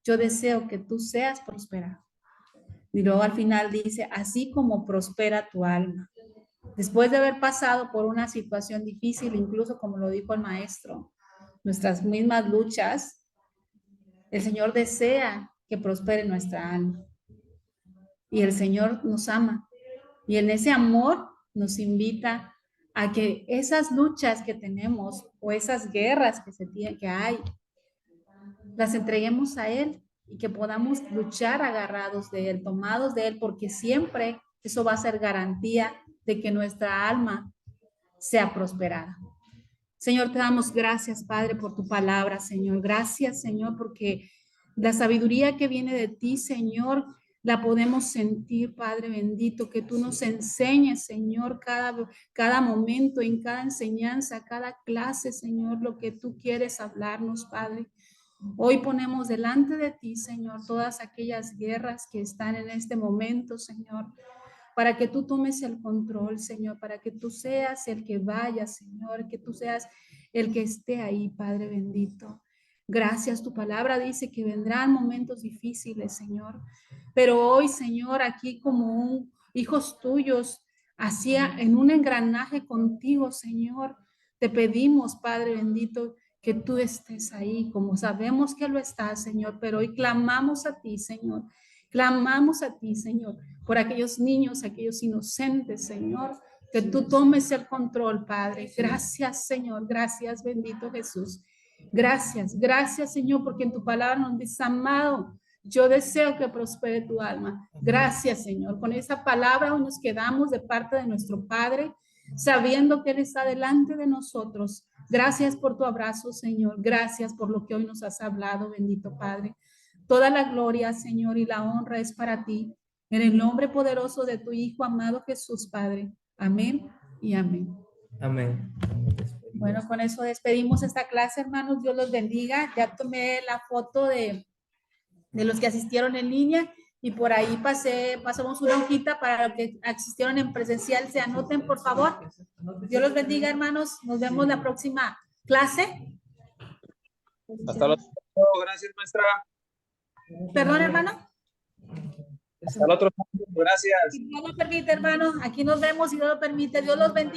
Yo deseo que tú seas prosperado. Y luego al final dice, así como prospera tu alma. Después de haber pasado por una situación difícil, incluso como lo dijo el maestro, nuestras mismas luchas, el Señor desea que prospere nuestra alma. Y el Señor nos ama. Y en ese amor nos invita a que esas luchas que tenemos o esas guerras que hay, las entreguemos a Él y que podamos luchar agarrados de Él, tomados de Él, porque siempre eso va a ser garantía de que nuestra alma sea prosperada. Señor, te damos gracias, Padre, por tu palabra, Señor. Gracias, Señor, porque la sabiduría que viene de ti, Señor, la podemos sentir, Padre bendito, que tú nos enseñes, Señor, cada momento, en cada enseñanza, cada clase, Señor, lo que tú quieres hablarnos, Padre. Hoy ponemos delante de ti, Señor, todas aquellas guerras que están en este momento, Señor, para que tú tomes el control, Señor, para que tú seas el que vaya, Señor, que tú seas el que esté ahí, Padre bendito. Gracias, tu palabra dice que vendrán momentos difíciles, Señor, pero hoy, Señor, aquí como hijos tuyos, hacia en un engranaje contigo, Señor, te pedimos, Padre bendito, que tú estés ahí, como sabemos que lo estás, Señor, pero hoy clamamos a ti, Señor, clamamos a ti, Señor, por aquellos niños, aquellos inocentes, Señor, que tú tomes el control, Padre. Gracias, Señor, gracias, bendito Jesús. Gracias, gracias, Señor, porque en tu palabra nos dice, amado, yo deseo que prospere tu alma. Gracias, Señor. Con esa palabra hoy nos quedamos de parte de nuestro Padre, sabiendo que Él está delante de nosotros. Gracias por tu abrazo, Señor. Gracias por lo que hoy nos has hablado, bendito Padre. Toda la gloria, Señor, y la honra es para ti. En el nombre poderoso de tu Hijo amado Jesús, Padre. Amén y amén. Amén. Bueno, con eso despedimos esta clase, hermanos. Dios los bendiga. Ya tomé la foto de los que asistieron en línea y por ahí pasamos una hojita para los que asistieron en presencial. Se anoten, por favor. Dios los bendiga, hermanos. Nos vemos la próxima clase. Hasta luego. Gracias, maestra. Perdón, hermano. Hasta el otro. Gracias. Si Dios lo permite, hermano. Aquí nos vemos, si Dios lo permite. Dios los bendiga.